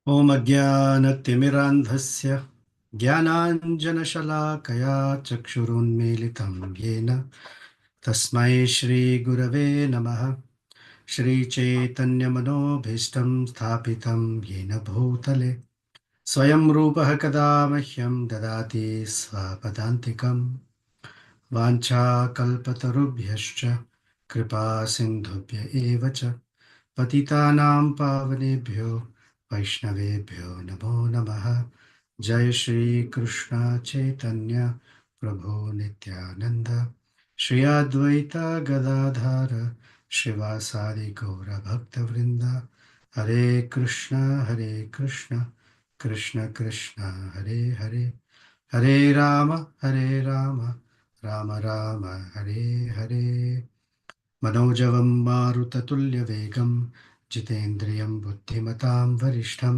ॐ अज्ञानतिमिरान्धस्य ज्ञानाञ्जनशलाकया चक्षुरुन्मीलितं येन तस्मै श्रीगुरवे नमः। श्रीचैतन्यमनोभीष्टं स्थापितं येन भूतले स्वयं रूपः कदा मह्यं ददाति स्वपदान्तिकं। वाञ्छाकल्पतरुभ्यश्च कृपा सिन्धुभ्य एव च पतितानां पावनेभ्यो वैष्णवेभ्यो नमो नमः। जय श्री कृष्ण चैतन्य प्रभु नित्यानंद श्री अद्वैत गदाधर श्रीवासादि गौर भक्तवृंद। हरे कृष्ण कृष्ण कृष्ण हरे हरे, हरे राम राम राम हरे हरे। मनोजवं मारुततुल्यवेगं जितेन्द्रियं बुद्धिमतां वरिष्ठं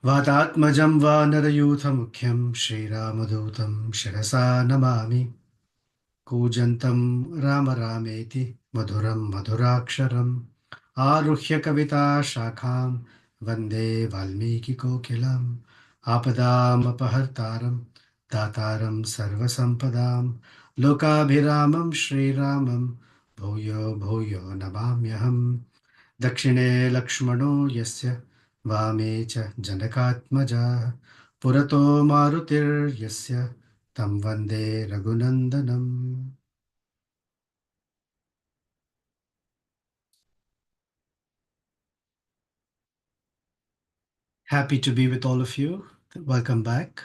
वातात्मजं वानरयूथमुख्यं श्रीरामदूतं शिरसा नमामि। कूजन्तं राम रामेति मधुरं मधुराक्षरम् आरुह्य कविताशाखां वन्दे वाल्मीकिकोकिलम्। आपदामपहर्तारं दातारं सर्वसम्पदां लोकाभिरामं श्रीरामं भूयो भूयो नमाम्यहम्। दक्षिणे लक्ष्मणो यस्य वामे च जनकात्मजा पुरतो मारुतिर्यस्य तं वन्दे रघुनन्दनम्। Happy to be with all of you. Welcome back.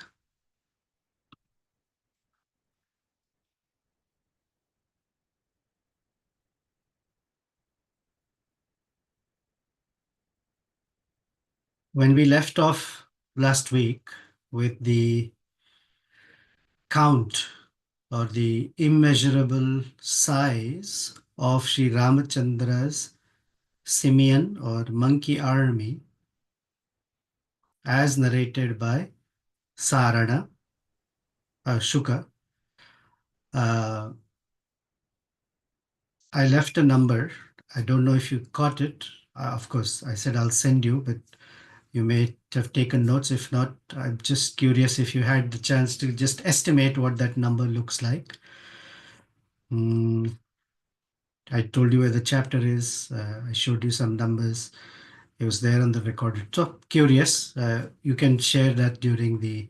When we left off last week with the count or the immeasurable size of Sri Ramachandra's simian or monkey army, as narrated by Sarana, Shuka, I left a number. I don't know if you caught it. Of course, I said I'll send you, but you may have taken notes. If not, I'm just curious if you had the chance to just estimate what that number looks like. I told you where the chapter is. I showed you some numbers. It was there on the recorded. So curious. You can share that during the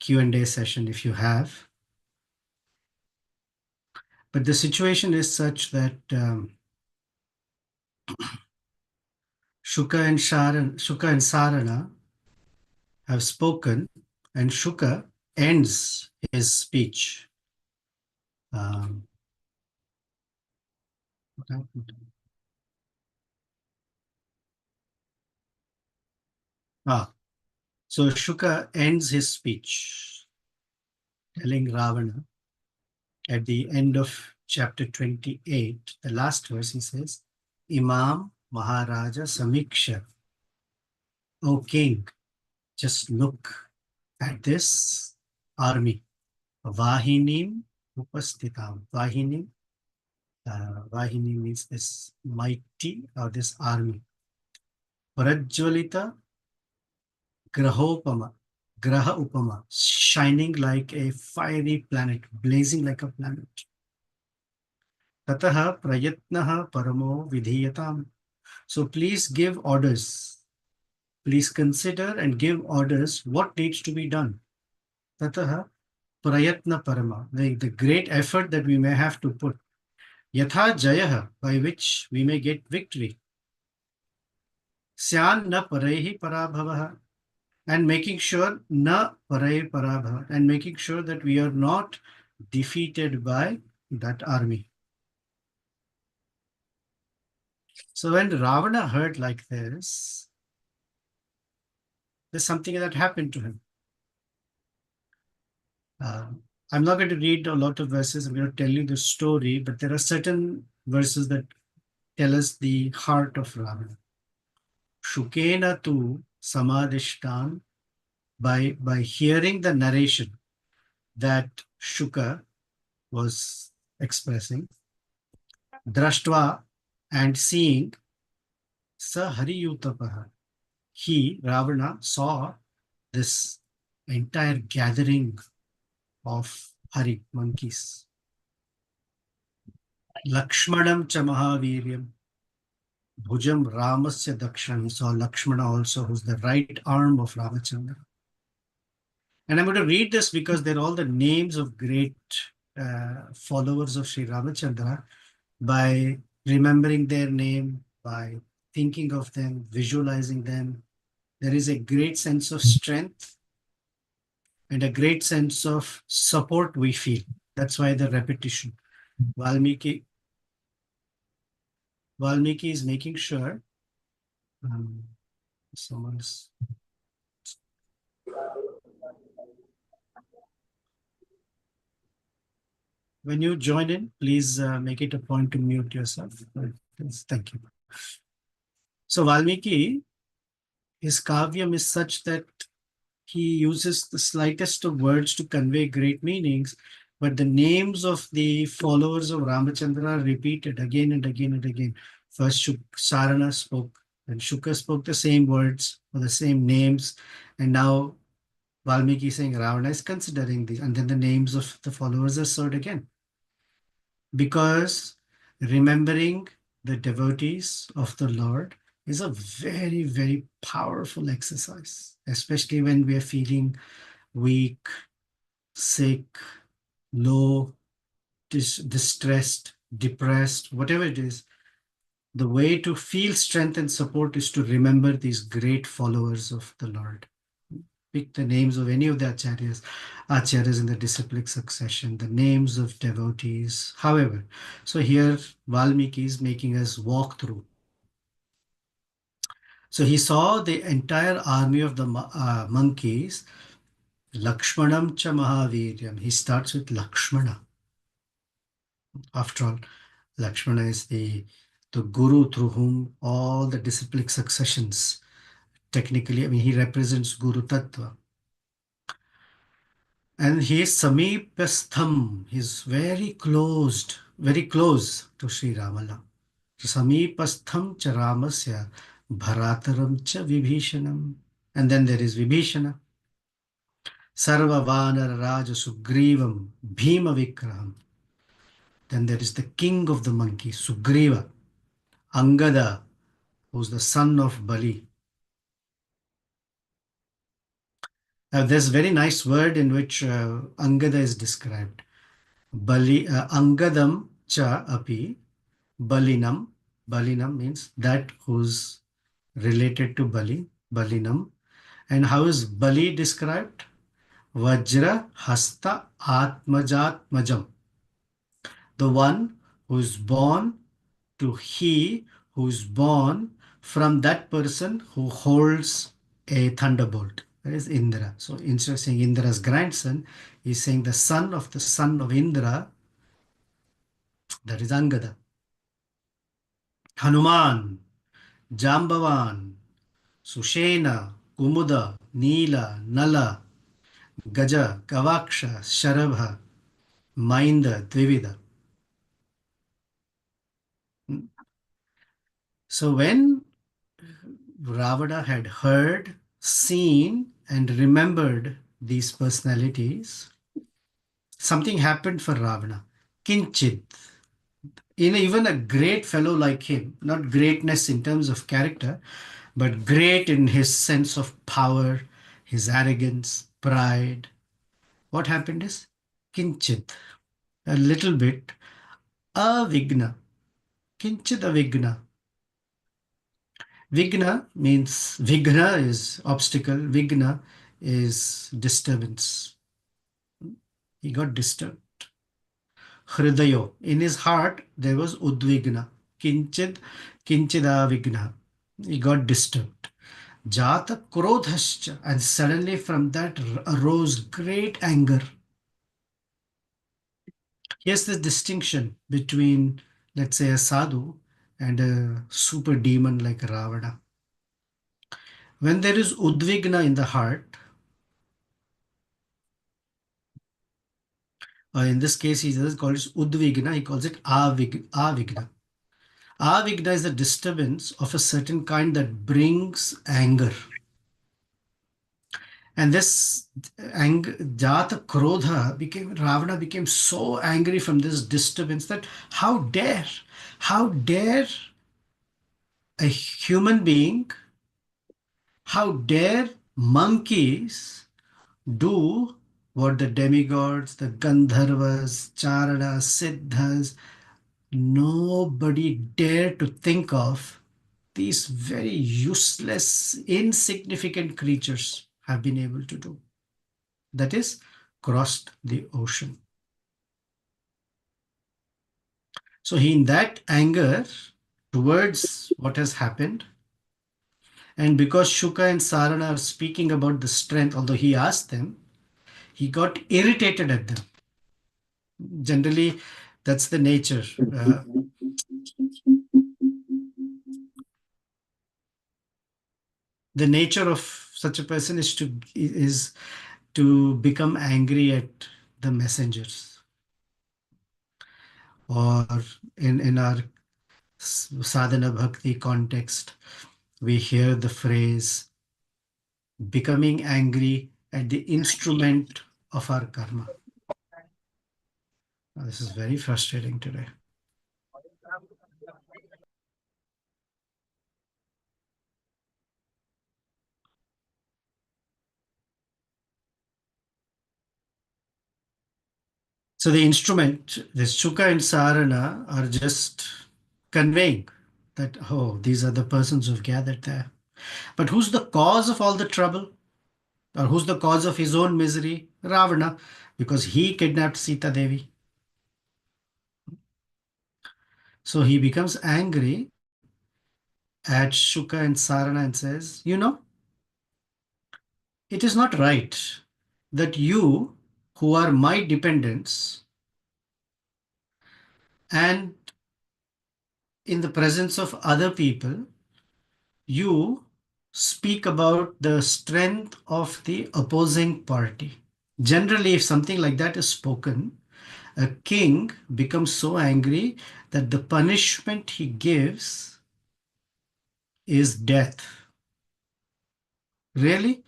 Q&A session if you have. But the situation is such that Shuka and Sarana have spoken, and Shuka ends his speech. What happened? So Shuka ends his speech telling Ravana at the end of chapter 28, the last verse, he says, Imam Maharaja Samiksha, O king, just look at this army. Vahinim Upastitam. Vahini means this mighty or this army. Prajwalita Grahopama, Graha Upama, shining like a fiery planet, blazing like a planet. Tataha Prayatnaha Paramo Vidhiyatam. So please give orders. Please consider and give orders what needs to be done. Tataha Prayatna Parama, the great effort that we may have to put. Yatha Jayaha, by which we may get victory. Syan na parehi parabhavaha, and making sure na parehi parabhava, and making sure that we are not defeated by that army. So when Ravana heard like this, there's something that happened to him. I'm not going to read a lot of verses. I'm going to tell you the story, but there are certain verses that tell us the heart of Ravana. Shukena tu samadishtan, by hearing the narration that Shuka was expressing, drashtva, and seeing, sa hariyutapaha, Ravana, saw this entire gathering of monkeys. Lakshmanam cha Mahaviryam, Bhujam Ramasya Dakshan. He saw Lakshmana also, who's the right arm of Ramachandra. And I'm going to read this because they're all the names of great followers of Sri Ramachandra. By remembering their name, by thinking of them, visualizing them, there is a great sense of strength and a great sense of support we feel. That's why the repetition. Valmiki is making sure someone's. When you join in, please make it a point to mute yourself. Please, thank you. So Valmiki, his kavyam is such that he uses the slightest of words to convey great meanings, but the names of the followers of Ramachandra are repeated again and again and again. First, Sarana spoke, and Shuka spoke the same words or the same names, and now Valmiki is saying Ravana is considering these, and then the names of the followers are said again. Because remembering the devotees of the Lord is a very, very powerful exercise, especially when we are feeling weak, sick, low, distressed, depressed, whatever it is. The way to feel strength and support is to remember these great followers of the Lord. Pick the names of any of the acharyas in the disciplic succession, the names of devotees, however. So here Valmiki is making us walk through. So he saw the entire army of the monkeys, Lakshmanam cha Mahaviryam. He starts with Lakshmana. After all, Lakshmana is the guru through whom all the disciplic successions, technically, I mean, he represents Guru Tattva. And he is Samipastham. He's very close to Sri Ramala. Samipastham cha Ramasya Bharataram cha Vibhishanam. And then there is Vibhishana. Sarva Vanara Raja Sugrivam Bhima Vikraham. Then there is the king of the monkey, Sugriva, Angada, who's the son of Bali. There's a very nice word in which Angada is described. Angadam cha api Balinam. Balinam means that who's related to Balinam. And how is Bali described? Vajra Hasta Atmajat Majam. The one who is born to he who is born from that person who holds a thunderbolt. That is Indra. So instead of saying Indra's grandson, he's saying the son of Indra, that is Angada. Hanuman, Jambavan, Sushena, Kumuda, Nila, Nala, Gaja, Gavaksha, Sharabha, Mainda, Dvivida. So when Ravana had heard, seen, and remembered these personalities, something happened for Ravana. Kinchit. Even a great fellow like him, not greatness in terms of character, but great in his sense of power, his arrogance, pride. What happened is Kinchit, a little bit, avigna. Kinchit avigna. Vigna means, vigna is obstacle, vigna is disturbance. He got disturbed. Hridayo, in his heart there was udvigna, kinchida vigna. He got disturbed. Jata krodhascha, and suddenly from that arose great anger. Here's the distinction between, let's say, a sadhu and a super demon like Ravana. When there is udvigna in the heart, in this case, he doesn't call it udvigna, he calls it avigna. Avigna is a disturbance of a certain kind that brings anger. And this Jata Krodha became, Ravana became so angry from this disturbance that how dare a human being, how dare monkeys do what the demigods, the Gandharvas, Charanas, Siddhas, nobody dare to think of. These very useless, insignificant creatures have been able to do. That is, crossed the ocean. So he, in that anger towards what has happened, and because Shuka and Sarana are speaking about the strength, although he asked them, he got irritated at them. Generally, that's the nature. The nature of such a person is to become angry at the messengers, or in our sadhana bhakti context, we hear the phrase becoming angry at the instrument of our karma. Now, this is very frustrating today. So the instrument, this Shuka and Sarana, are just conveying that, oh, these are the persons who've gathered there. But who's the cause of all the trouble? Or who's the cause of his own misery? Ravana, because he kidnapped Sita Devi. So he becomes angry at Shuka and Sarana and says, it is not right that you, who are my dependents, and in the presence of other people, you speak about the strength of the opposing party. Generally, if something like that is spoken, a king becomes so angry that the punishment he gives is death. Really?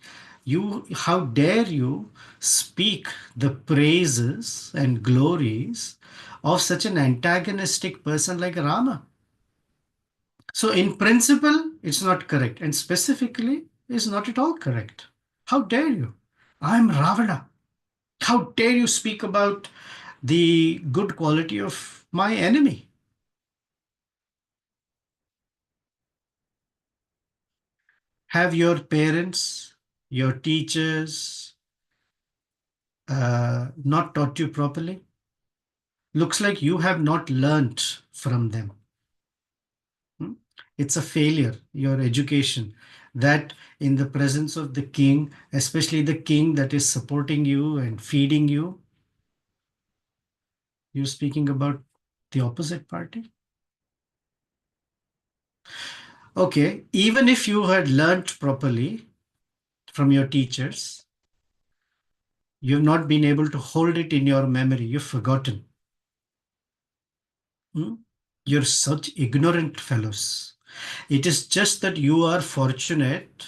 How dare you speak the praises and glories of such an antagonistic person like Rama? So, in principle, it's not correct, and specifically, it's not at all correct. How dare you? I'm Ravana. How dare you speak about the good quality of my enemy? Have your parents, your teachers not taught you properly? Looks like you have not learnt from them. Hmm? It's a failure, your education, that in the presence of the king, especially the king that is supporting you and feeding you, you're speaking about the opposite party. Okay, even if you had learnt properly from your teachers, you've not been able to hold it in your memory, you've forgotten. Hmm? You're such ignorant fellows. It is just that you are fortunate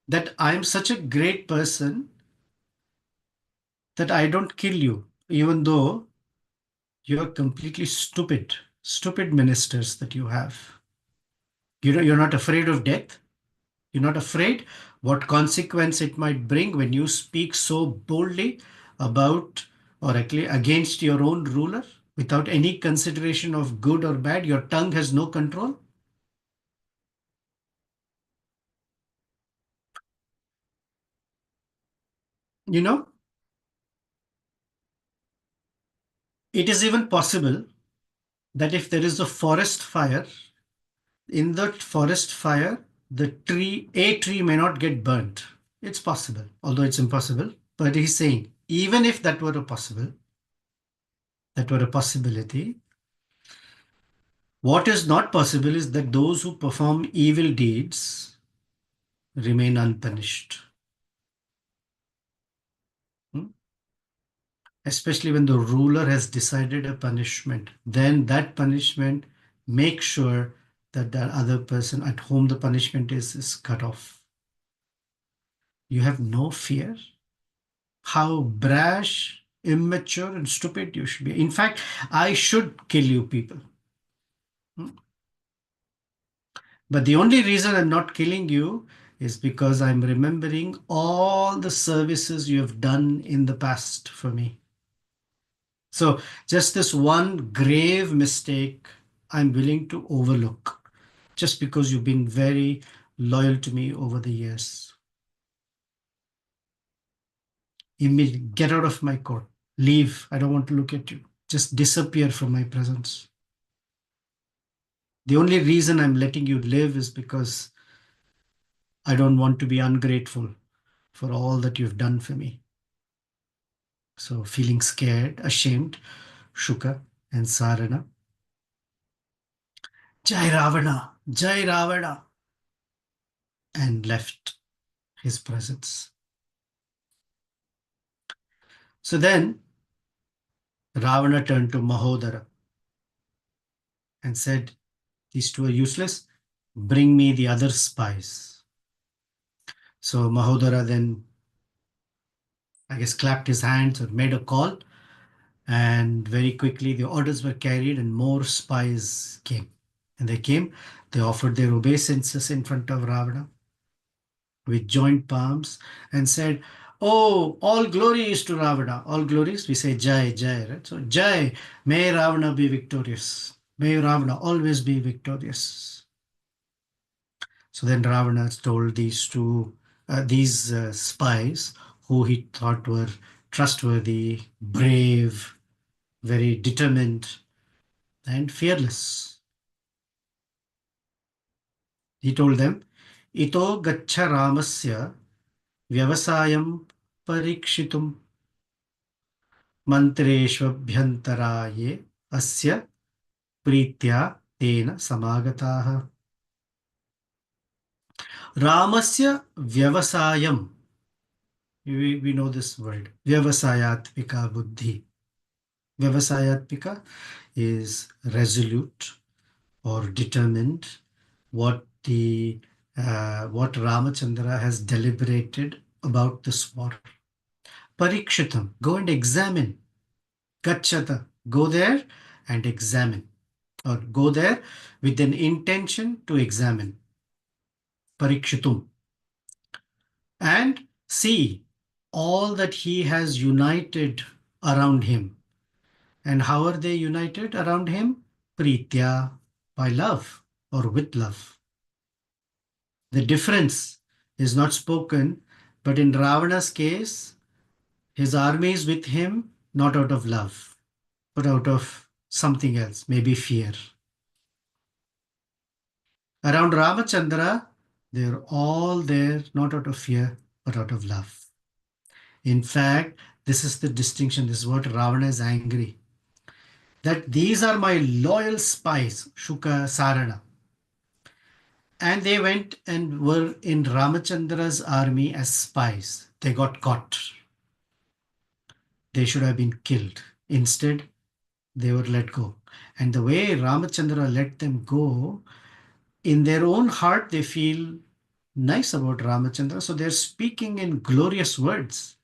that I'm such a great person that I don't kill you, even though you're completely stupid, stupid ministers that you have. You're not afraid of death. You're not afraid what consequence it might bring when you speak so boldly about or actually against your own ruler without any consideration of good or bad. Your tongue has no control. You know, it is even possible that if there is a forest fire, in that forest fire, a tree may not get burnt. It's possible, although it's impossible. But he's saying, even if that were a possibility, what is not possible is that those who perform evil deeds remain unpunished. Hmm? Especially when the ruler has decided a punishment, then that punishment makes sure that the other person at whom the punishment is cut off. You have no fear? How brash, immature, and stupid you should be. In fact, I should kill you people. Hmm? But the only reason I'm not killing you is because I'm remembering all the services you have done in the past for me. So, just this one grave mistake I'm willing to overlook just because you've been very loyal to me over the years. Immediately, get out of my court. Leave. I don't want to look at you. Just disappear from my presence. The only reason I'm letting you live is because I don't want to be ungrateful for all that you've done for me. So, feeling scared, ashamed, Shuka and Sarana, Jai Ravana, Jai Ravana, and left his presence. So then Ravana turned to Mahodara and said, these two are useless. Bring me the other spies. So Mahodara then, I guess, clapped his hands or made a call. And very quickly the orders were carried and more spies came. And they came, they offered their obeisances in front of Ravana with joint palms and said, oh, all glory is to Ravana. All glories, we say Jai, Jai, right? So Jai, may Ravana be victorious. May Ravana always be victorious. So then Ravana told these spies who he thought were trustworthy, brave, very determined, and fearless. He told them, Ito gaccha Ramasya vyavasayam parikshitum mantreshvabhyantaraye asya प्रीत्या तेन समागताः रामस्य व्यवसायम we know this word vyavasayatmika buddhi. Vyavasayatmika is resolute or determined, what what Ramachandra has deliberated about this war. Parikshitam, go and examine. Gachata, go there and examine, or go there with an intention to examine. Parikshitum. And see all that he has united around him. And how are they united around him? Pritya, by love or with love. The difference is not spoken, but in Ravana's case, his army is with him not out of love, but out of something else, maybe fear. Around Ramachandra, they're all there not out of fear, but out of love. In fact, this is the distinction. This is what Ravana is angry. That these are my loyal spies, Shuka, Sarana. And they went and were in Ramachandra's army as spies. They got caught. They should have been killed. Instead, they were let go. And the way Ramachandra let them go, in their own heart, they feel nice about Ramachandra. So they're speaking in glorious words.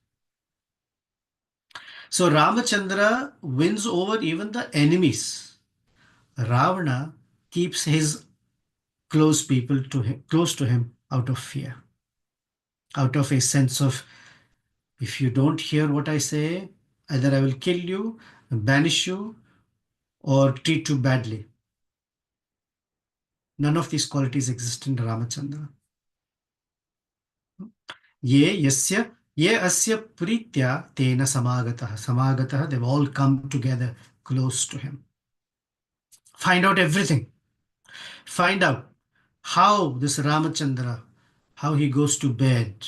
So Ramachandra wins over even the enemies. Ravana keeps his close to him out of fear, out of a sense of, if you don't hear what I say, either I will kill you, banish you, or treat you badly. None of these qualities exist in Ramachandra. Ye asya pritya tena samagatah. Samagatah, they've all come together close to him. Find out everything. Find out how this Ramachandra, how he goes to bed,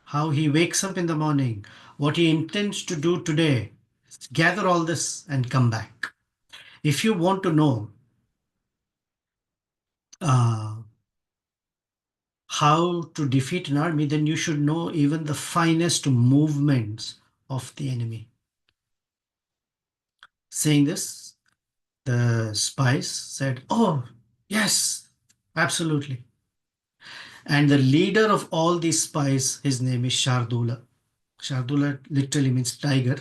how he wakes up in the morning, what he intends to do today. Gather all this and come back. If you want to know uh, how to defeat an army, then you should know even the finest movements of the enemy. Saying this, the spies said, oh, yes, absolutely. And the leader of all these spies, his name is Shardula. Shardula literally means tiger.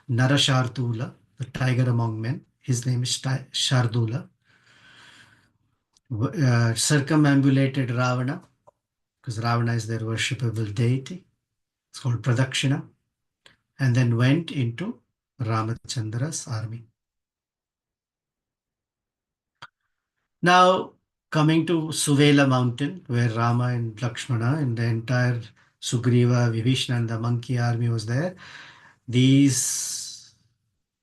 Nara Shardula, the tiger among men. His name is Shardula. Circumambulated Ravana, because Ravana is their worshipable deity. It's called Pradakshina. And then went into Ramachandra's army. Now, coming to Suvela mountain, where Rama and Lakshmana and the entire Sugriva, Vibhishana, and the monkey army was there, these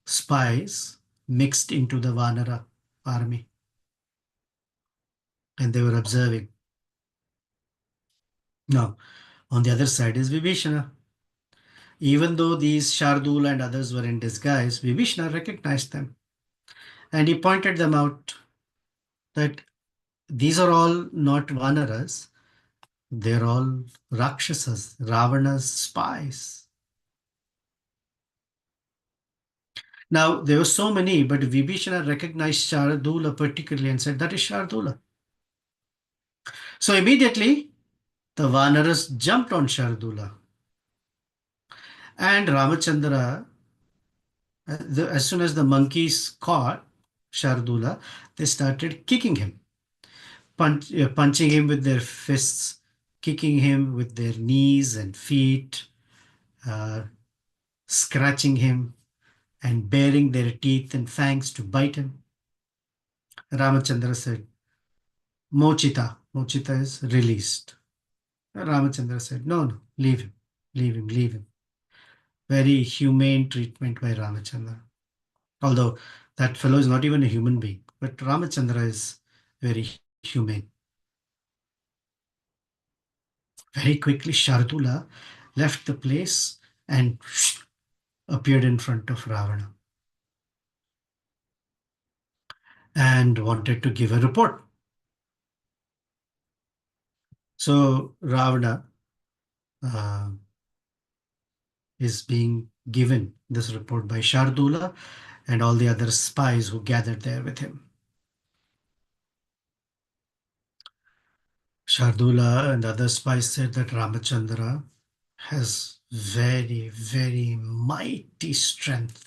spies mixed into the Vanara army and they were observing. Now, on the other side is Vibhishana. Even though these Shardula and others were in disguise, Vibhishana recognized them and he pointed them out that these are all not Vanaras, they're all Rakshasas, Ravana's spies. Now, there were so many, but Vibhishana recognized Shardula particularly and said, that is Shardula. So immediately, the Vanaras jumped on Shardula. And Ramachandra, as soon as the monkeys caught Shardula, they started kicking him, punching him with their fists, kicking him with their knees and feet, uh, scratching him, and baring their teeth and fangs to bite him. Ramachandra said, Mochita. Mochita is released. Ramachandra said, no, no, leave him, leave him, leave him. Very humane treatment by Ramachandra. Although that fellow is not even a human being, but Ramachandra is very humane. Very quickly, Shardula left the place and appeared in front of Ravana and wanted to give a report. So Ravana uh, is being given this report by Shardula and all the other spies who gathered there with him. Shardula and other spies said that Ramachandra has very, very mighty strength.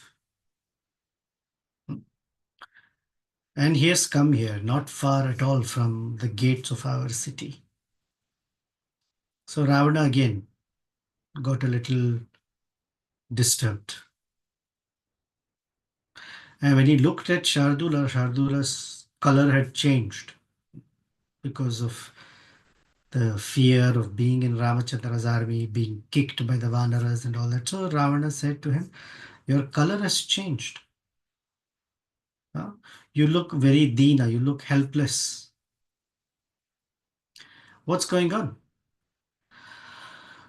And he has come here, not far at all from the gates of our city. So Ravana again got a little disturbed. And when he looked at Shardula, Shardula's color had changed because of the fear of being in Ramachandra's army, being kicked by the Vanaras and all that. So Ravana said to him, your color has changed. You look very Dina, you look helpless. What's going on?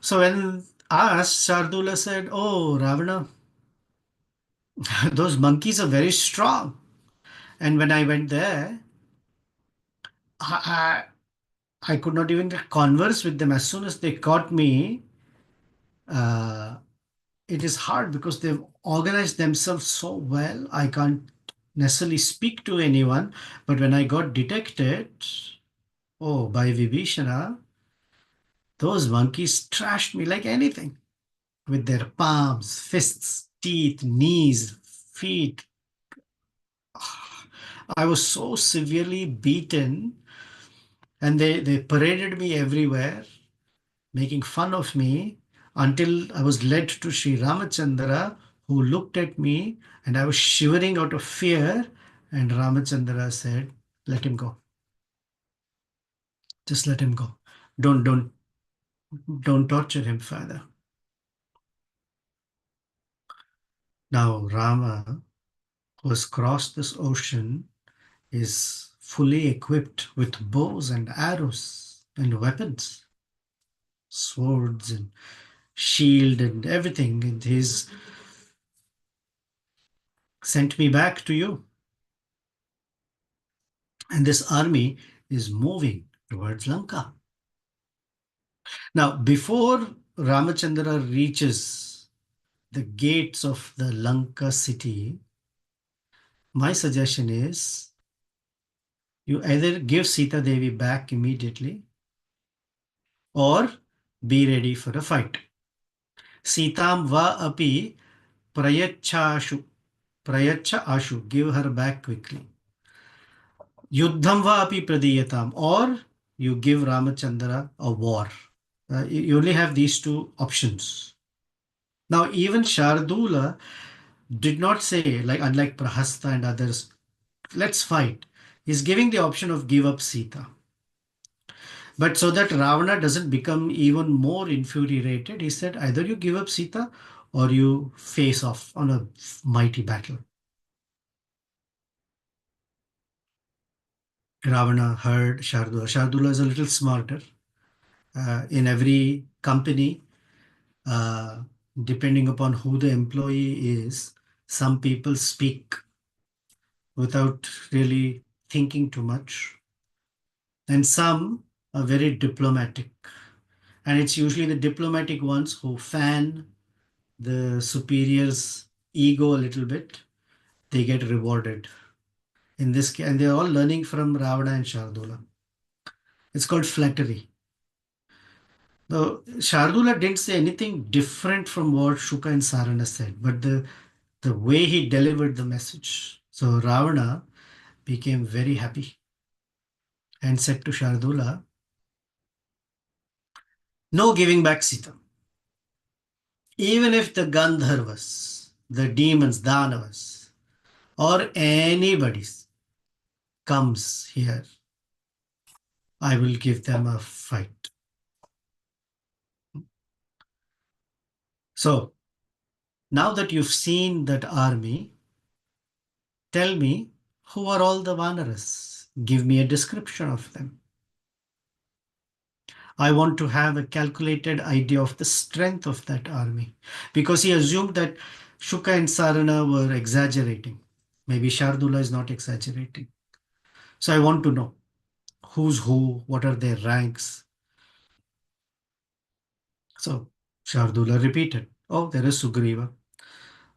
So when asked, Shardula said, oh, Ravana, those monkeys are very strong. And when I went there, I, I could not even converse with them. As soon as they caught me, uh, it is hard because they've organized themselves so well. I can't necessarily speak to anyone. But when I got detected, oh, by Vibhishana, those monkeys trashed me like anything with their palms, fists, teeth, knees, feet. I was so severely beaten and they paraded me everywhere, making fun of me until I was led to Sri Ramachandra, who looked at me and I was shivering out of fear. And Ramachandra said, let him go. Just let him go. Don't torture him further. Now Rama, who has crossed this ocean, is fully equipped with bows and arrows and weapons, swords and shield and everything. And he's sent me back to you. And this army is moving towards Lanka. Now, before Ramachandra reaches the gates of the Lanka city, my suggestion is you either give Sita Devi back immediately or be ready for a fight. Sitam va api prayachashu. Prayacha ashu. Give her back quickly. Yuddham va api pradiyatam. Or you give Ramachandra a war. You only have these two options. Now, even Shardula did not say, like unlike Prahasta and others, let's fight. He's giving the option of give up Sita. But so that Ravana doesn't become even more infuriated, he said either you give up Sita or you face off on a mighty battle. Ravana heard Shardula. Shardula is a little smarter. In every company, uh, depending upon who the employee is, some people speak without really thinking too much, and some are very diplomatic. And it's usually the diplomatic ones who fan the superior's ego a little bit, they get rewarded. In this case, and they're all learning from Ravana and Shardula. It's called flattery. Now, Shardula didn't say anything different from what Shuka and Sarana said, but the way he delivered the message. So Ravana became very happy and said to Shardula, no giving back Sita. Even if the Gandharvas, the demons, Danavas, or anybody comes here, I will give them a fight. So now that you've seen that army, tell me who are all the Vanaras? Give me a description of them. I want to have a calculated idea of the strength of that army, because he assumed that Shuka and Sarana were exaggerating. Maybe Shardula is not exaggerating. So I want to know who's who, what are their ranks. So Shardula repeated, oh, there is Sugriva,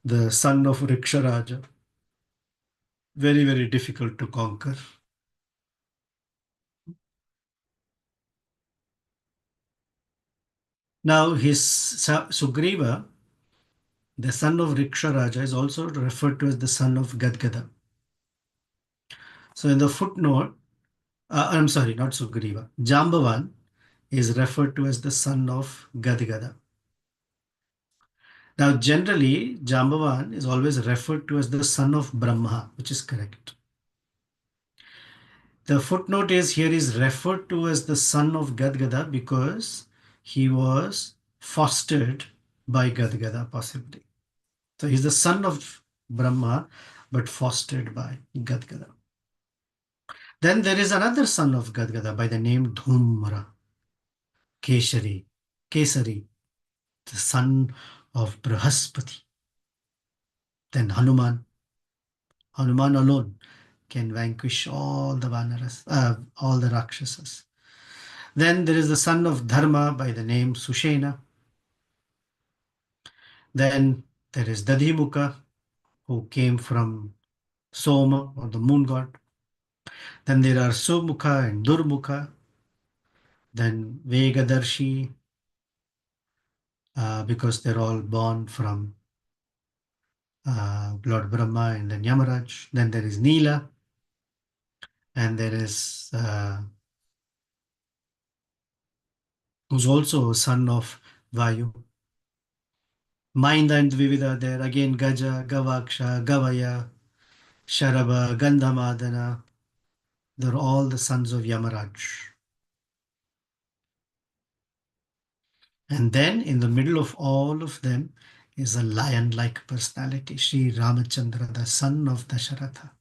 the son of Riksharaja. Very, very difficult to conquer. Now, his Sugriva, the son of Riksharaja, is also referred to as the son of Gadgada. So, in the footnote, I'm sorry, not Sugriva, Jambavan is referred to as the son of Gadgada. Now, generally, Jambavan is always referred to as the son of Brahma, which is correct. The footnote is here is referred to as the son of Gadgada because he was fostered by Gadgada, possibly. So he's the son of Brahma, but fostered by Gadgada. Then there is another son of Gadgada by the name Dhumra, Kesari, the son of Brahaspati. Then Hanuman alone can vanquish all the Vanaras, all the Rakshasas. Then there is the son of Dharma by the name Sushena. Then there is Dadhimuka, who came from Soma, or the moon god. Then there are Sumukha and Durmukha. Then Vegadarshi, because they're all born from Lord Brahma and then Yamaraj. Then there is Nila, and there is who's also a son of Vayu. Mainda and Dvivida there, again Gaja, Gavaksha, Gavaya, Sharaba, Gandhamadana. They're all the sons of Yamaraj. And then in the middle of all of them is a lion-like personality, Sri Ramachandra, the son of Dasharatha.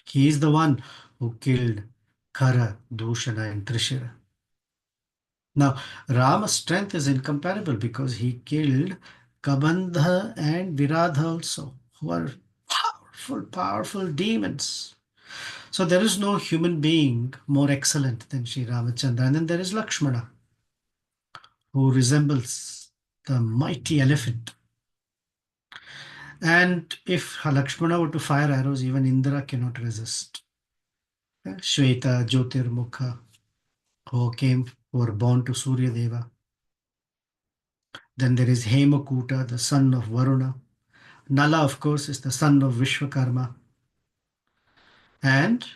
He is the one who killed Khara, Dushana, and Trishira. Now, Rama's strength is incomparable because he killed Kabandha and Viradha also, who are powerful, powerful demons. So there is no human being more excellent than Sri Ramachandra. And then there is Lakshmana, who resembles the mighty elephant. And if Lakshmana were to fire arrows, even Indra cannot resist. Shweta, Jyotirmukha, who came who were born to Surya Deva. Then there is Hemakuta, the son of Varuna. Nala, of course, is the son of Vishwakarma. And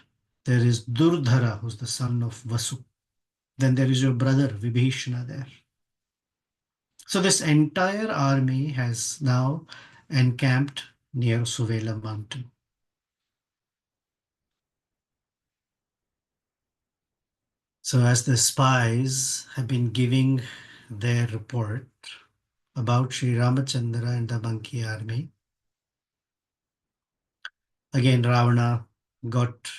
there is Durdhara, who's the son of Vasu. Then there is your brother Vibhishana there. So this entire army has now encamped near Suvela mountain. So as the spies have been giving their report about Sri Ramachandra and the monkey army, again Ravana got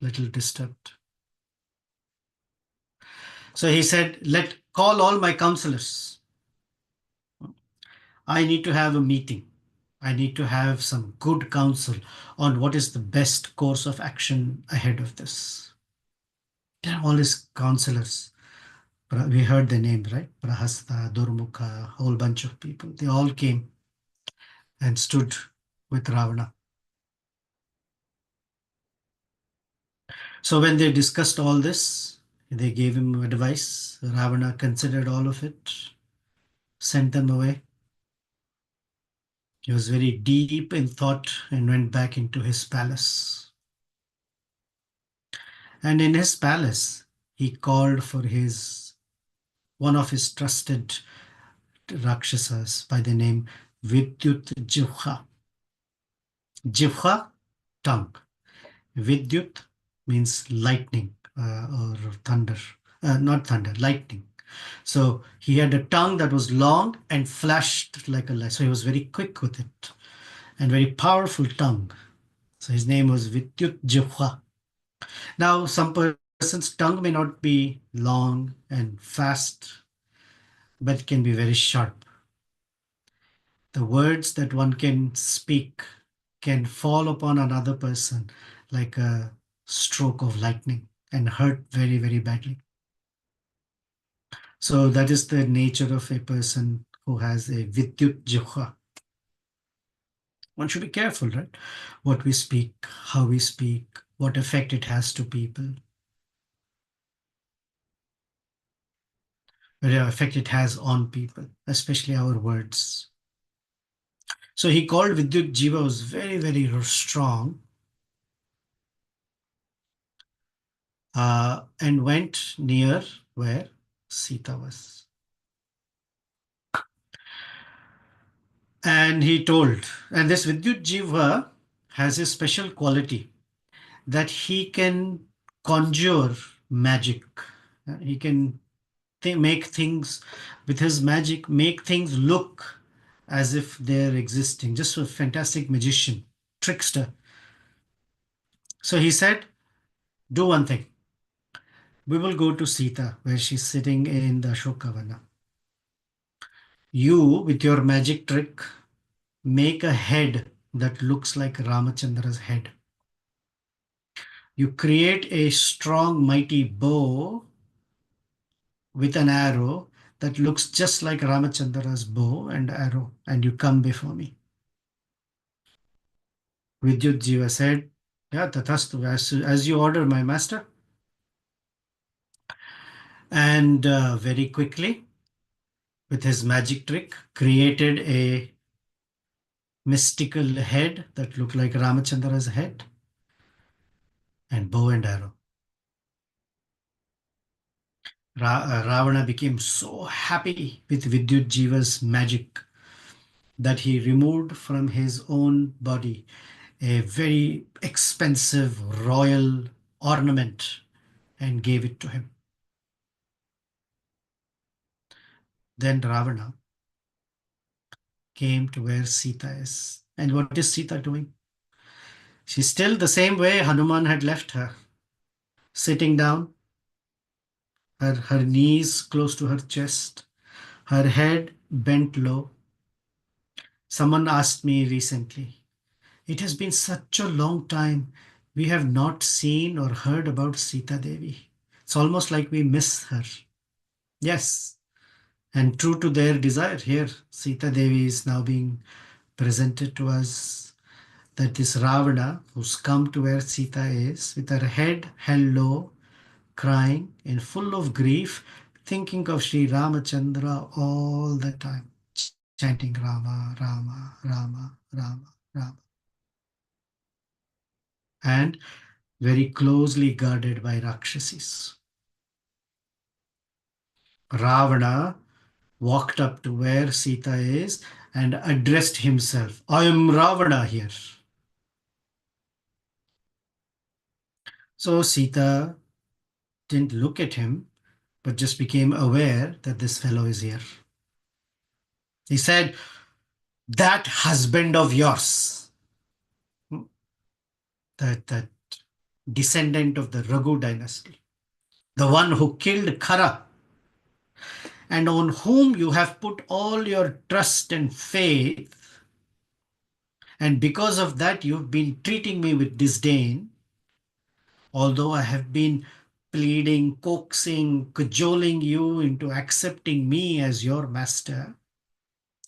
little disturbed. So he said, let call all my counselors. I need to have a meeting. I need to have some good counsel on what is the best course of action ahead of this. All his counselors, we heard the names, right? Prahasta, Durmukha, a whole bunch of people. They all came and stood with Ravana. So when they discussed all this, they gave him advice. Ravana considered all of it, sent them away. He was very deep in thought and went back into his palace. And in his palace, he called for one of his trusted Rakshasas by the name Vidyut Jivha. Jivha, tongue. Vidyut means lightning or thunder. Not thunder, lightning. So he had a tongue that was long and flashed like a light. So he was very quick with it and very powerful tongue. So his name was Vidyut Jivha. Now, some person's tongue may not be long and fast, but can be very sharp. The words that one can speak can fall upon another person like a stroke of lightning and hurt very, very badly. So that is the nature of a person who has a Vidyut Jivha. One should be careful, right? What we speak, how we speak, what effect it has to people, what effect it has on people, especially our words. So he called Vidyut Jiva was very, very strong and went near where Sita was. And he told, and this Vidyut Jiva has a special quality that he can conjure magic. He can make things with his magic, make things look as if they're existing. Just a fantastic magician, trickster. So he said, do one thing. We will go to Sita, where she's sitting in the Ashokavana. You, with your magic trick, make a head that looks like Ramachandra's head. You create a strong, mighty bow with an arrow that looks just like Ramachandra's bow and arrow, and you come before me. Vidyut Jiva said, yeah, tathastu, as you order, my master. And very quickly, with his magic trick, created a mystical head that looked like Ramachandra's head and bow and arrow. Ravana became so happy with Vidyut Jiva's magic that he removed from his own body a very expensive royal ornament and gave it to him. Then Ravana came to where Sita is. And what is Sita doing? She's still the same way Hanuman had left her, sitting down, her knees close to her chest, her head bent low. Someone asked me recently, it has been such a long time. We have not seen or heard about Sita Devi. It's almost like we miss her. Yes, and true to their desire, here Sita Devi is now being presented to us, that this Ravana who's come to where Sita is with her head held low, crying and full of grief, thinking of Sri Ramachandra all the time, chanting Rama, Rama, Rama, Rama, Rama, and very closely guarded by Rakshasis. Ravana walked up to where Sita is and addressed himself. I am Ravana here. So Sita didn't look at him, but just became aware that this fellow is here. He said, that husband of yours, that descendant of the Raghu dynasty, the one who killed Khara, and on whom you have put all your trust and faith, and because of that you've been treating me with disdain, although I have been pleading, coaxing, cajoling you into accepting me as your master,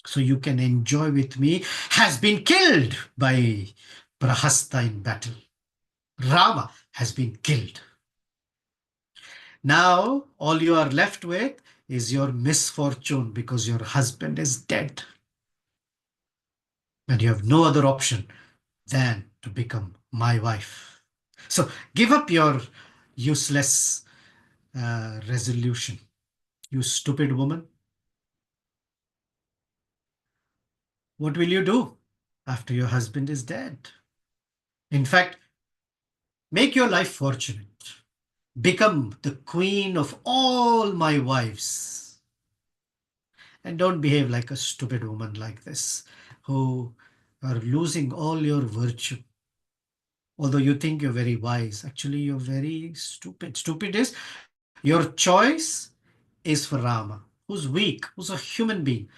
so you can enjoy with me, has been killed by Prahasta in battle. Rama has been killed. Now, all you are left with is your misfortune because your husband is dead. And you have no other option than to become my wife. So give up your useless resolution, you stupid woman. What will you do after your husband is dead? In fact, make your life fortunate. Become the queen of all my wives. And don't behave like a stupid woman like this, who are losing all your virtue. Although you think you're very wise, actually you're very stupid. Stupid is your choice is for Rama, who's weak, who's a human being.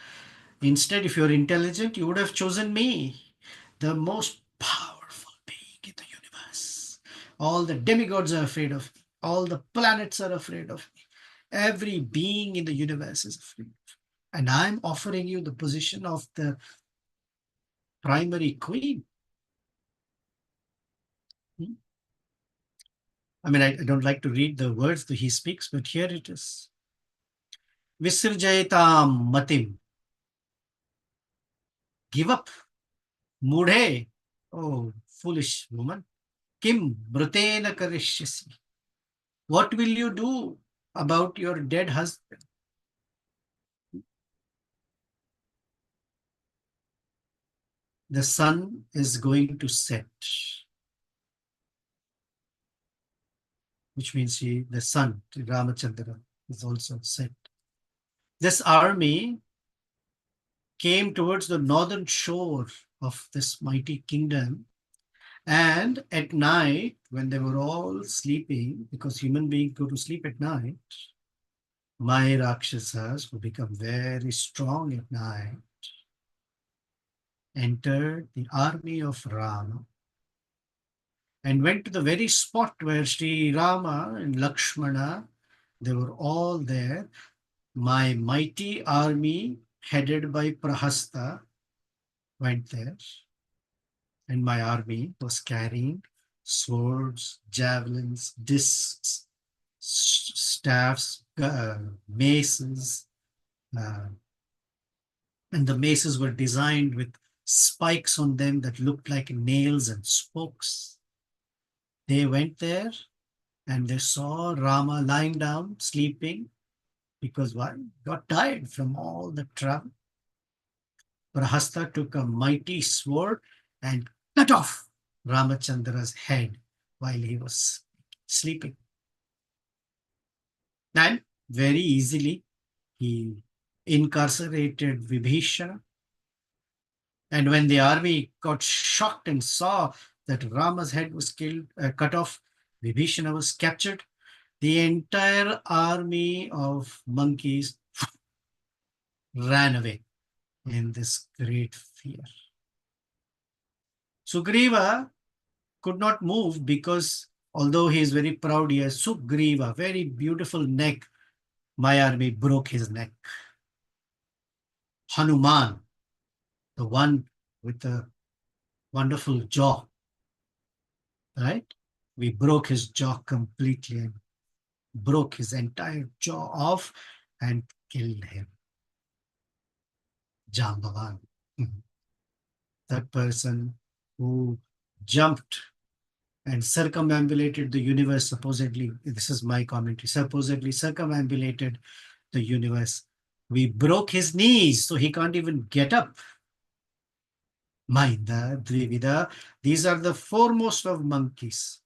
Instead, if you're intelligent, you would have chosen me, the most powerful being in the universe. All the demigods are afraid of me. All the planets are afraid of me. Every being in the universe is afraid of me. And I'm offering you the position of the primary queen. I mean, I don't like to read the words that he speaks, but here it is. Visirjayatam matim. Give up. Mudhe. Oh, foolish woman. Kim brutena karishyasi. What will you do about your dead husband? The sun is going to set, which means the sun, Ramachandra, is also set. This army came towards the northern shore of this mighty kingdom. And at night, when they were all sleeping, because human beings go to sleep at night, my Rakshasas, who become very strong at night, entered the army of Rama and went to the very spot where Sri Rama and Lakshmana, they were all there. My mighty army, headed by Prahasta, went there. And my army was carrying swords, javelins, discs, staffs, maces, and the maces were designed with spikes on them that looked like nails and spokes. They went there and they saw Rama lying down, sleeping, because why? Got tired from all the travel. Prahasta took a mighty sword and cut off Ramachandra's head while he was sleeping. And very easily, he incarcerated Vibhishana. And when the army got shocked and saw that Rama's head was cut off, Vibhishana was captured, the entire army of monkeys ran away in this great fear. Sugriva could not move because although he is very proud, he has Sugriva, very beautiful neck. My army broke his neck. Hanuman, the one with the wonderful jaw, right? We broke his jaw completely. broke his entire jaw off and killed him. Jambavan. That person who jumped and circumambulated the universe, supposedly, this is my commentary, supposedly circumambulated the universe. We broke his knees, so he can't even get up. Mainda, Dvivida, these are the foremost of monkeys.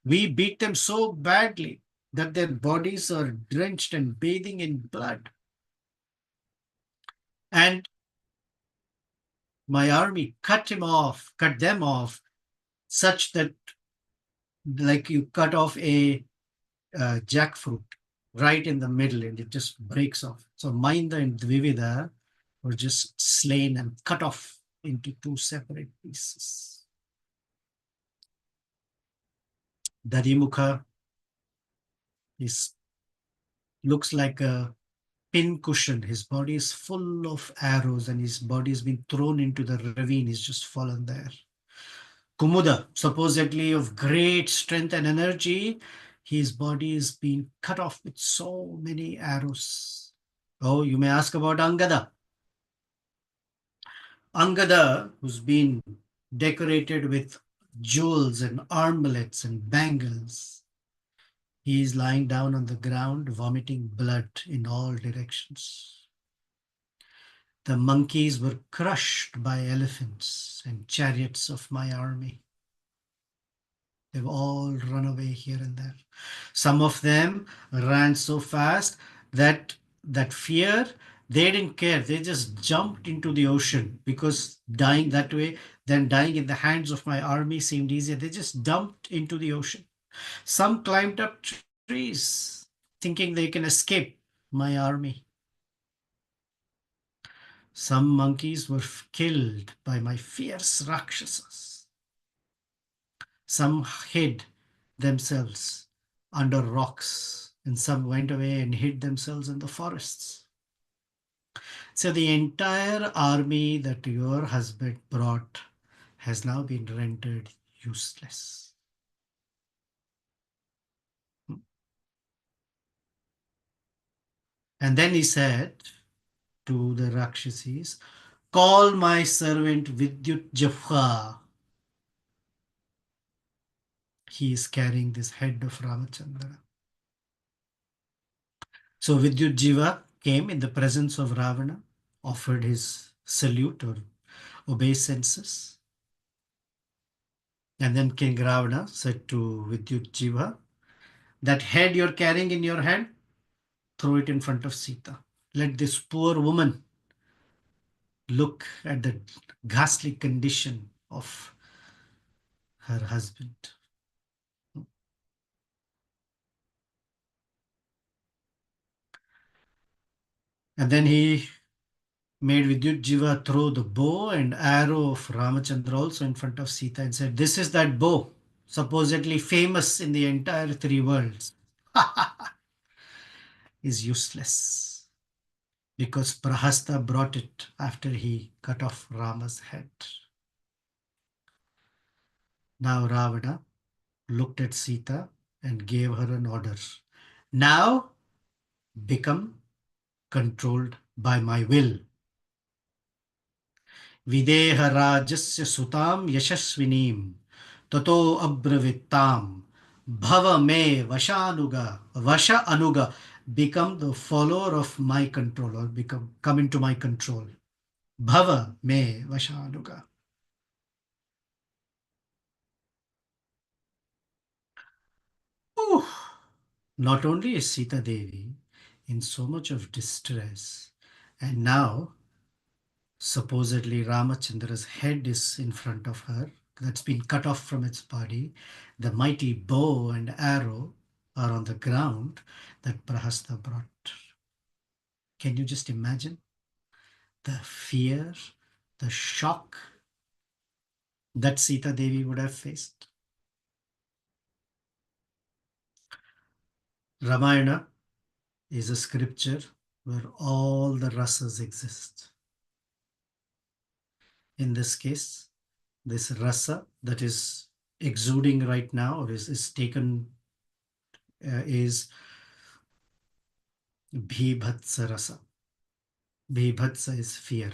We beat them so badly that their bodies are drenched and bathing in blood. And my army cut them off, such that like you cut off a jackfruit right in the middle and it just breaks off. So Mainda and Dvivida were just slain and cut off into two separate pieces. Darimukha is looks like a pin cushion. His body is full of arrows and his body has been thrown into the ravine. He's just fallen there. Kumuda, supposedly of great strength and energy, his body is being cut off with so many arrows. Oh, you may ask about Angada. Angada, who's been decorated with jewels and armlets and bangles, he is lying down on the ground, vomiting blood in all directions. The monkeys were crushed by elephants and chariots of my army. They've all run away here and there. Some of them ran so fast that fear, they didn't care. They just jumped into the ocean because dying that way, then dying in the hands of my army seemed easier. They just dumped into the ocean. Some climbed up trees thinking they can escape my army. Some monkeys were killed by my fierce Rakshasas. Some hid themselves under rocks, and some went away and hid themselves in the forests. So the entire army that your husband brought has now been rendered useless. And then he said to the Rakshasis, call my servant Vidyut Jafha. He is carrying this head of Ramachandra. So Vidyut Jiva came in the presence of Ravana, offered his salute or obeisances. And then King Ravana said to Vidyut Jiva, that head you're carrying in your hand, throw it in front of Sita. Let this poor woman look at the ghastly condition of her husband. And then he made Vidyut Jiva throw the bow and arrow of Ramachandra also in front of Sita and said, this is that bow, supposedly famous in the entire three worlds, is useless because Prahasta brought it after he cut off Rama's head. Now Ravana looked at Sita and gave her an order. Now become controlled by my will. Videha rajasya sutam yashasvinim tato abravittam bhava me vasha anuga, become the follower of my control or come into my control. Bhava me vasha anuga. Not only is Sita Devi in so much of distress, and now supposedly Ramachandra's head is in front of her, that's been cut off from its body. The mighty bow and arrow are on the ground that Prahasta brought. Can you just imagine the fear, the shock that Sita Devi would have faced? Ramayana is a scripture where all the rasas exist. In this case, this rasa that is exuding right now or is taken is bhibhatsa rasa. Bhibhatsa is fear.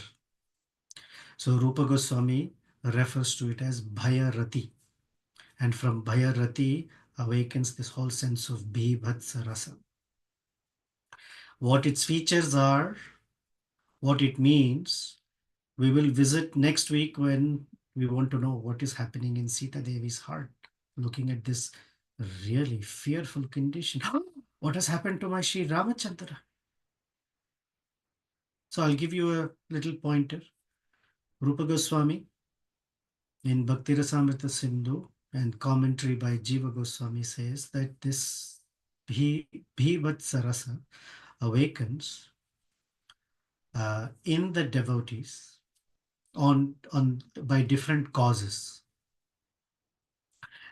So Rupa Goswami refers to it as bhaya rati, and from bhaya rati awakens this whole sense of bhibhatsa rasa. What its features are, what it means, we will visit next week when we want to know what is happening in Sita Devi's heart, looking at this really fearful condition. What has happened to my Sri Ramachandra? So I'll give you a little pointer. Rupa Goswami in Bhakti Rasamrita Sindhu and commentary by Jiva Goswami says that this Bhivatsarasa awakens in the devotees on by different causes.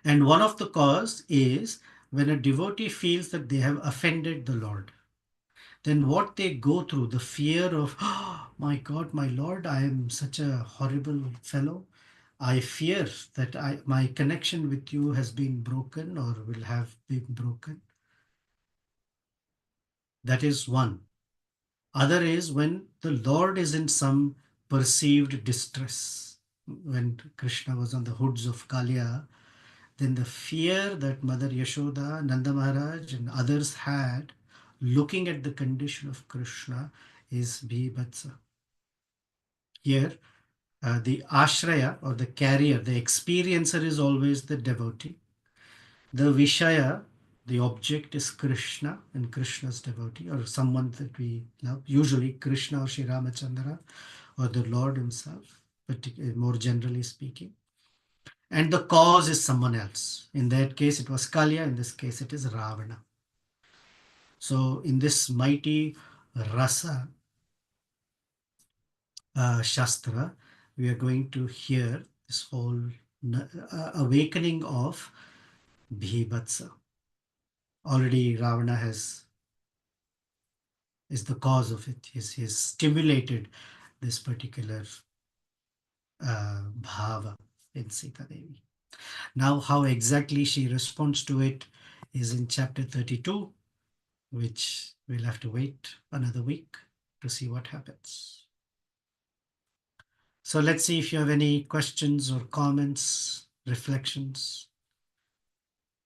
And one of the cause is when a devotee feels that they have offended the Lord. Then what they go through, the fear of, oh, my God, my Lord, I am such a horrible fellow. I fear that my connection with you has been broken or will have been broken. That is one. Other is when the Lord is in some perceived distress. When Krishna was on the hoods of Kalia, then the fear that Mother Yashoda, Nanda Maharaj, and others had looking at the condition of Krishna is Bhibhatsa. Here, the ashraya or the carrier, the experiencer is always the devotee. The Vishaya, the object is Krishna and Krishna's devotee or someone that we love, usually Krishna or Sri Ramachandra or the Lord himself, but more generally speaking. And the cause is someone else. In that case, it was Kalya. In this case, it is Ravana. So in this mighty rasa shastra, we are going to hear this whole awakening of Bhibhatsa. Already Ravana is the cause of it. He's stimulated this particular bhava in Sita Devi. Now, how exactly she responds to it is in chapter 32, which we'll have to wait another week to see what happens. So let's see if you have any questions or comments, reflections.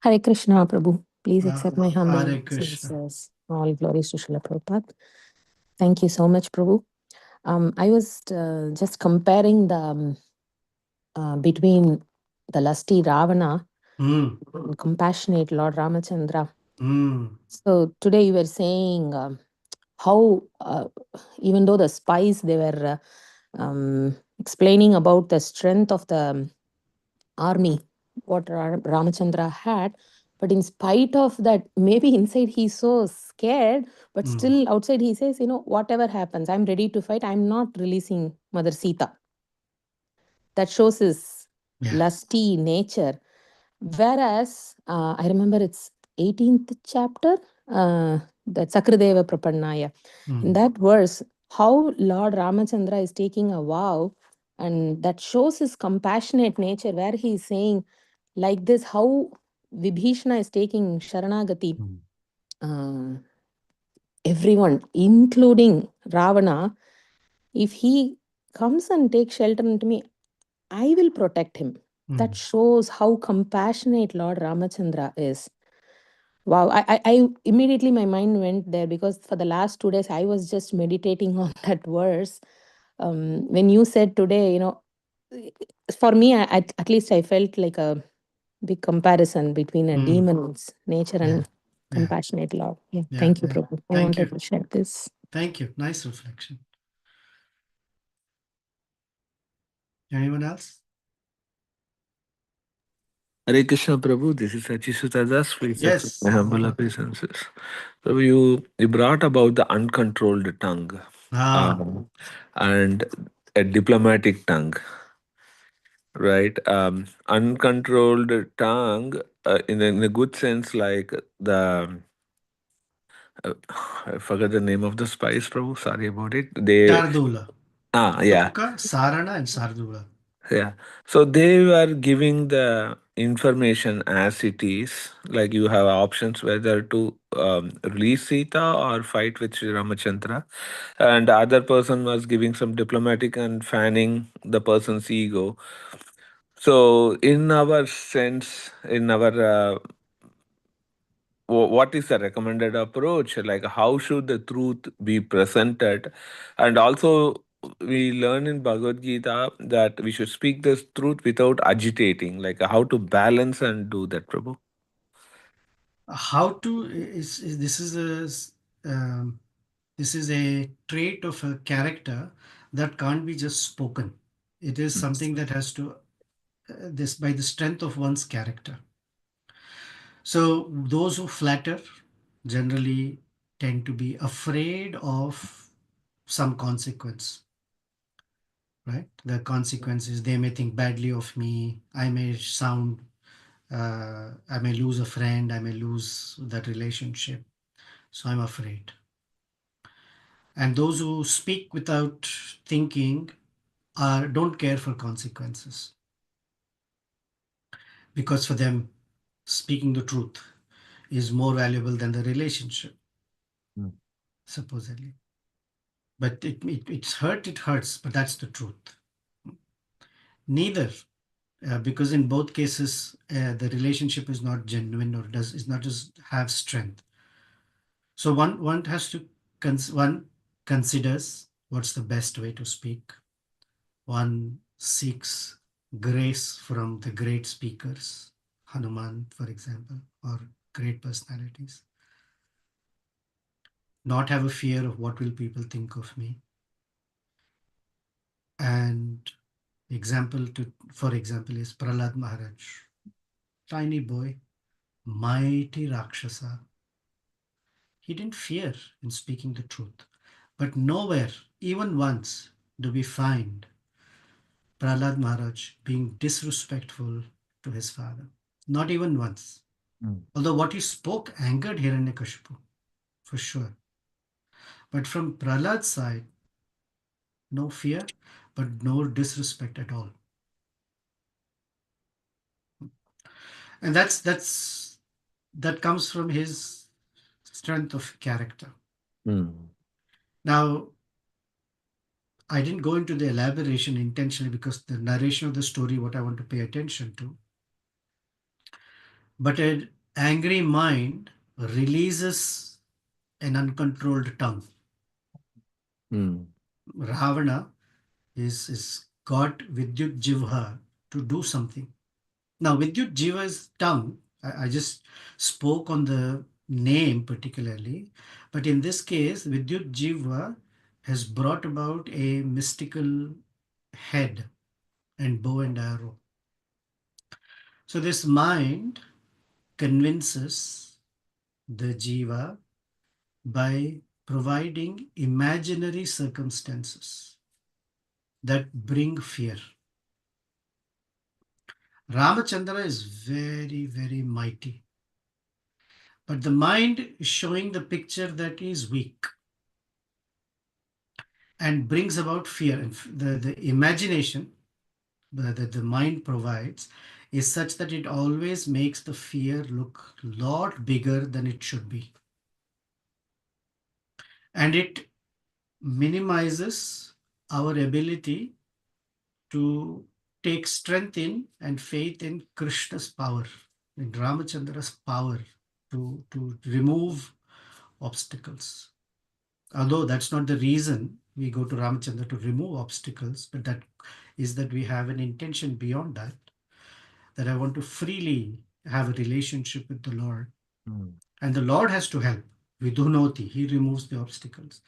Hare Krishna, Prabhu. Please accept my humble Hare Krishna. obeisances. All glories to Srila Prabhupada. Thank you so much, Prabhu. I was just comparing the between the lusty Ravana and compassionate Lord Ramachandra. So today you were saying how even though the spies, they were explaining about the strength of the army, what Ramachandra had, but in spite of that, maybe inside he's so scared, but still outside he says, whatever happens, I'm ready to fight. I'm not releasing Mother Sita. That shows his lusty nature. Whereas, I remember it's 18th chapter, that Sakradeva Prapannaya. In that verse, how Lord Ramachandra is taking a vow, and that shows his compassionate nature, where he is saying, like this, how Vibhishana is taking Sharanagati. Everyone, including Ravana, if he comes and takes shelter into me, I will protect him. That shows how compassionate Lord Ramachandra is. Wow, I immediately my mind went there, because for the last 2 days I was just meditating on that verse. When you said today, for me, at least I felt like a big comparison between a demon's nature and compassionate Lord. Thank you, Prabhu. I wanted to share this. Thank you. Nice reflection. Anyone else? Hare Krishna Prabhu, this is Sachisuta Das. Please accept Yes. my humble obeisances. Prabhu, you brought about the uncontrolled tongue and a diplomatic tongue, right? Uncontrolled tongue, in a good sense, like the I forgot the name of the spice, Prabhu. Sorry about it. Shardula. Yeah. Sarana and Shardula. Yeah. So they were giving the information as it is. Like you have options whether to release Sita or fight with Sri Ramachandra, and the other person was giving some diplomatic and fanning the person's ego. So, in our sense, in our what is the recommended approach? Like, how should the truth be presented? And also, we learn in Bhagavad Gita that we should speak this truth without agitating. Like, how to balance and do that, Prabhu. How to is this is a trait of a character that can't be just spoken. It is something that has to this by the strength of one's character. So those who flatter generally tend to be afraid of some consequence, right? The consequences, they may think badly of me. I may sound, I may lose a friend. I may lose that relationship. So I'm afraid. And those who speak without thinking don't care for consequences, because for them, speaking the truth is more valuable than the relationship, supposedly. But it's hurt, it hurts, but that's the truth. Neither, because in both cases, the relationship is not genuine or is not just have strength. So one has to one considers what's the best way to speak. One seeks grace from the great speakers, Hanuman, for example, or great personalities. Not have a fear of what will people think of me. And for example, is Prahlad Maharaj, tiny boy, mighty Rakshasa. He didn't fear in speaking the truth. But nowhere, even once, do we find Prahlad Maharaj being disrespectful to his father. Not even once. Although what he spoke angered Hiranyakashipu, for sure. But from Prahlad's side, no fear, but no disrespect at all. And that comes from his strength of character. Now, I didn't go into the elaboration intentionally because the narration of the story, what I want to pay attention to. But an angry mind releases an uncontrolled tongue. Ravana is got Vidyut Jivha to do something. Now, Vidyut Jiva's tongue, I just spoke on the name particularly, but in this case, Vidyut Jiva has brought about a mystical head and bow and arrow. So this mind convinces the Jiva by providing imaginary circumstances that bring fear. Ramachandra is very, very mighty. But the mind is showing the picture that is weak and brings about fear. And the imagination that the mind provides is such that it always makes the fear look a lot bigger than it should be. And it minimizes our ability to take strength in and faith in Krishna's power, in Ramachandra's power to remove obstacles. Although that's not the reason we go to Ramachandra to remove obstacles, but that is that we have an intention beyond that, that I want to freely have a relationship with the Lord. And the Lord has to help. Vidhunoti, he removes the obstacles.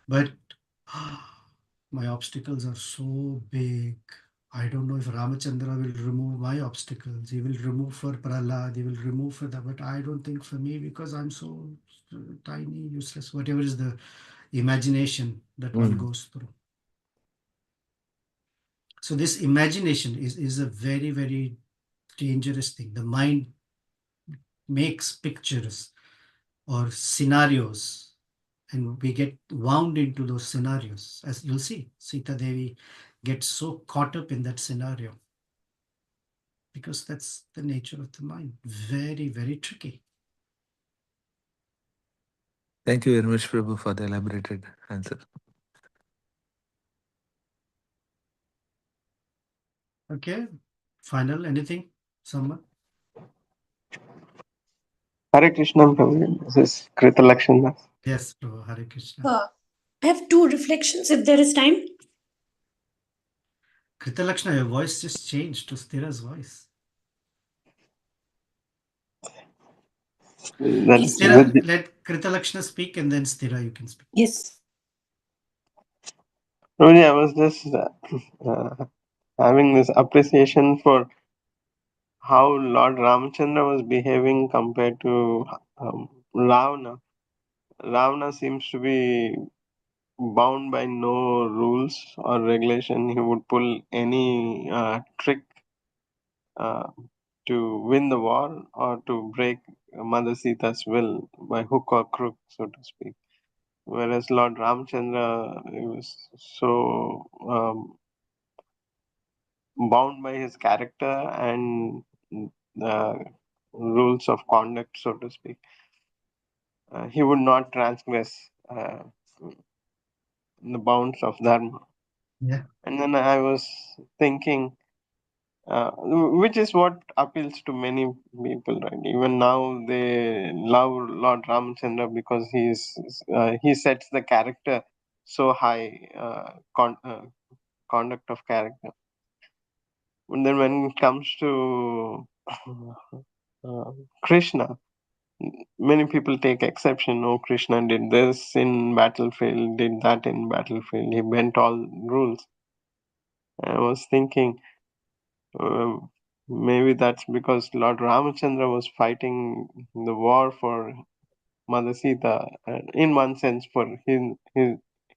But my obstacles are so big. I don't know if Ramachandra will remove my obstacles. He will remove for Prahlad, he will remove for that, but I don't think for me because I'm so tiny, useless, whatever is the imagination that one goes through. So this imagination is a very, very dangerous thing. The mind makes pictures or scenarios and we get wound into those scenarios. As you'll see, Sita Devi gets so caught up in that scenario. because that's the nature of the mind. Very, very tricky. Thank you very much, Prabhu, for the elaborated answer. Okay. Final, anything? Someone? Hare Krishna, Prabhu. This is Krita Lakshana. Yes, Prabhu. Hare Krishna. I have two reflections if there is time. Krita Lakshana, your voice just changed to Sthira's voice. That's Sthira, with let Krita Lakshana speak and then Sthira, you can speak. Yes. Prabhuji, I was just having this appreciation for how Lord Ramachandra was behaving compared to Ravana. Ravana seems to be bound by no rules or regulation. He would pull any trick to win the war or to break Mother Sita's will by hook or crook, so to speak. Whereas Lord Ramchandra was so bound by his character and the rules of conduct, so to speak. He would not transgress the bounds of Dharma. Yeah. And then I was thinking, which is what appeals to many people, right? Even now, they love Lord Ramchandra because he sets the character so high, conduct of character. And then when it comes to Krishna, many people take exception. Oh, Krishna did this in battlefield, did that in battlefield. He bent all rules. I was thinking, maybe that's because Lord Ramachandra was fighting the war for Mother Sita, in one sense for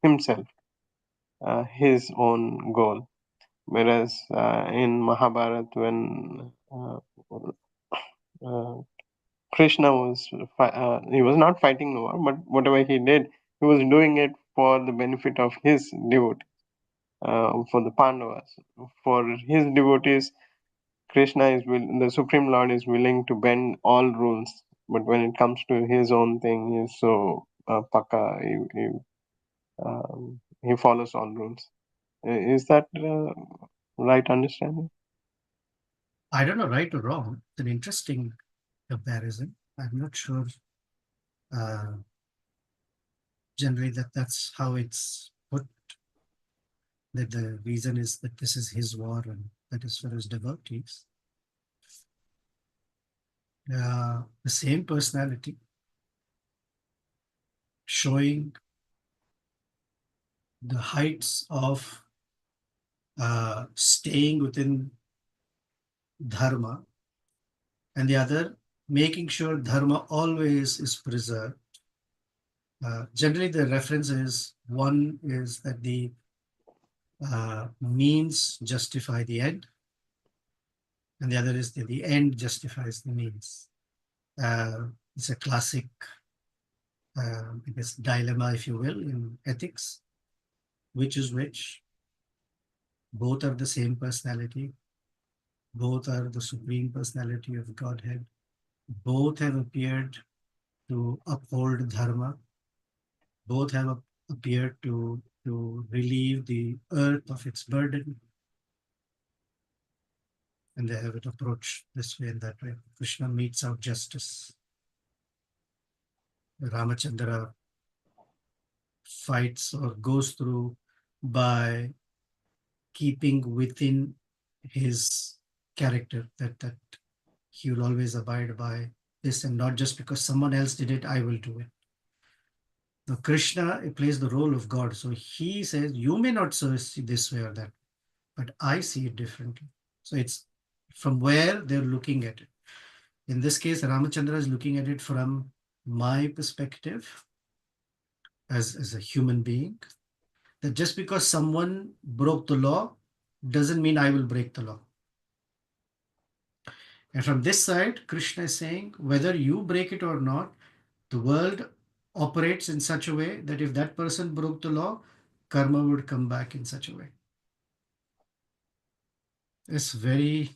himself, his own goal. Whereas in Mahabharata, when Krishna was he was not fighting the war, but whatever he did, he was doing it for the benefit of his devotees, for the Pandavas. For his devotees, Krishna the Supreme Lord is willing to bend all rules, but when it comes to his own thing, he's so paka. He follows all rules. Is that right understanding? I don't know, right or wrong. It's an interesting comparison. I'm not sure generally that's how it's put, that the reason is that this is his war and that is for his devotees. The same personality showing the heights of staying within dharma, and the other making sure dharma always is preserved. Generally, the reference is one is that the means justify the end, and the other is that the end justifies the means. It's a classic, I guess, dilemma, if you will, in ethics. Which is which? Both are the same personality. Both are the supreme personality of Godhead. Both have appeared to uphold dharma. Both have appeared to relieve the earth of its burden. And they have it approached this way and that way. Krishna metes out justice. Ramachandra fights or goes through by keeping within his character that he will always abide by this, and not just because someone else did it, I will do it. Now, Krishna plays the role of God. So he says, you may not see this way or that, but I see it differently. So it's from where they're looking at it. In this case, Ramachandra is looking at it from my perspective as a human being, that just because someone broke the law doesn't mean I will break the law. And from this side, Krishna is saying, whether you break it or not, the world operates in such a way that if that person broke the law, karma would come back in such a way. It's very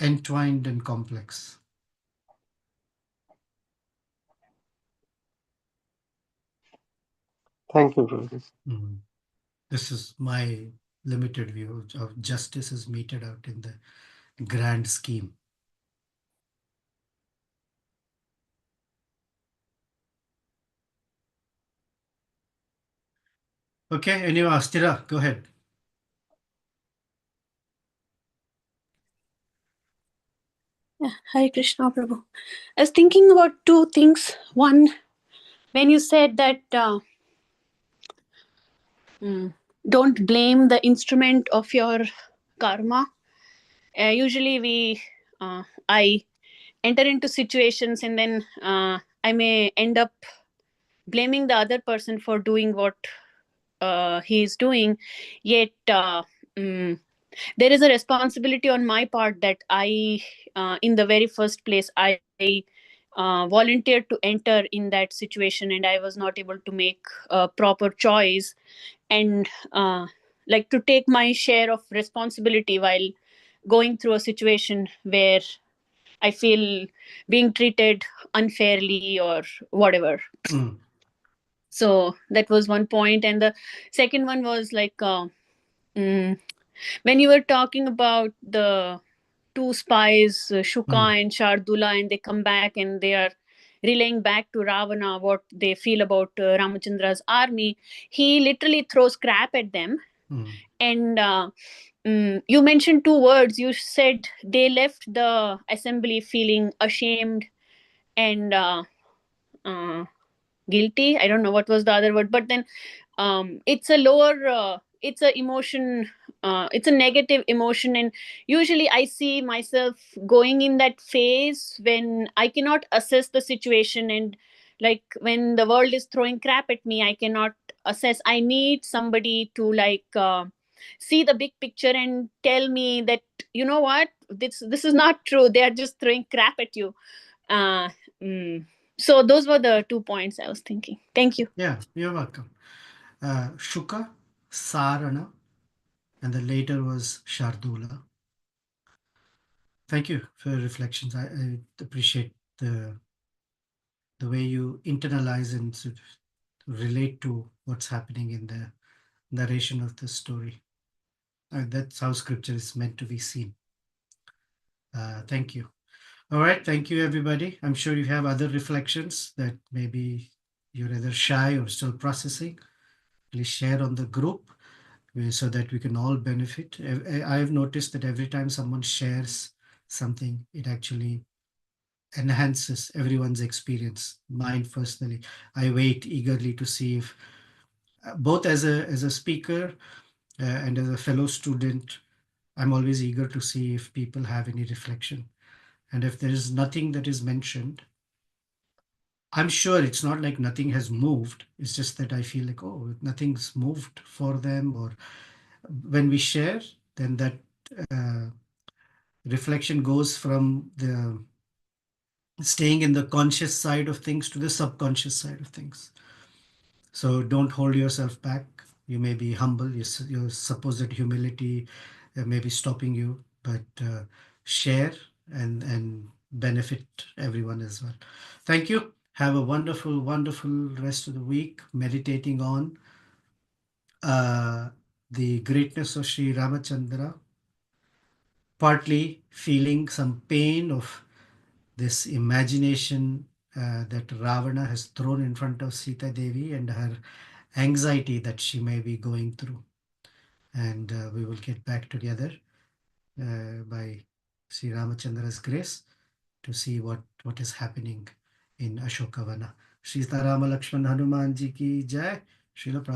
entwined and complex. Thank you, Prabhu. Mhm. This is my limited view of justice is meted out in the grand scheme. Okay, anyway, Astira, go ahead. Yeah, Hare Krishna, Prabhu. I was thinking about two things. One, when you said that don't blame the instrument of your karma. Usually, I enter into situations and then I may end up blaming the other person for doing what he is doing. Yet, there is a responsibility on my part that in the very first place, I volunteered to enter in that situation and I was not able to make a proper choice and like to take my share of responsibility while going through a situation where I feel being treated unfairly or whatever. Mm. So that was one point. And the second one was like when you were talking about the two spies, Shuka and Shardula, and they come back and they are relaying back to Ravana what they feel about Ramachandra's army. He literally throws crap at them. Mm. And you mentioned two words. You said they left the assembly feeling ashamed and guilty. I don't know what was the other word, but then it's a lower it's a emotion, it's a negative emotion, and usually I see myself going in that phase when I cannot assess the situation, and like when the world is throwing crap at me, I cannot assess. I need somebody to like see the big picture and tell me that, you know what, this is not true, they are just throwing crap at you. uh, mm. So those were the 2 points I was thinking. Thank you. Yeah, you're welcome. Shuka, Sarana, and the later was Shardula. Thank you for your reflections. I appreciate the way you internalize and sort of relate to what's happening in the narration of the story. That's how scripture is meant to be seen. Thank you. All right, thank you, everybody. I'm sure you have other reflections that maybe you're either shy or still processing. Please share on the group so that we can all benefit. I've noticed that every time someone shares something, it actually enhances everyone's experience. Mine personally, I wait eagerly to see if both as a speaker and as a fellow student, I'm always eager to see if people have any reflection. And if there is nothing that is mentioned, I'm sure it's not like nothing has moved. It's just that I feel like, oh, nothing's moved for them. Or when we share, then that uh, reflection goes from the staying in the conscious side of things to the subconscious side of things. So don't hold yourself back. You may be humble. Your supposed humility may be stopping you, but share and benefit everyone as well. Thank you. Have a wonderful, wonderful rest of the week, meditating on the greatness of Sri Ramachandra, partly feeling some pain of this imagination that Ravana has thrown in front of Sita Devi and her anxiety that she may be going through. And we will get back together by Sri Ramachandra's grace to see what is happening in Ashokavana. Sri Rama Lakshman Hanuman Ji ki Jai. Srila Prabhupada.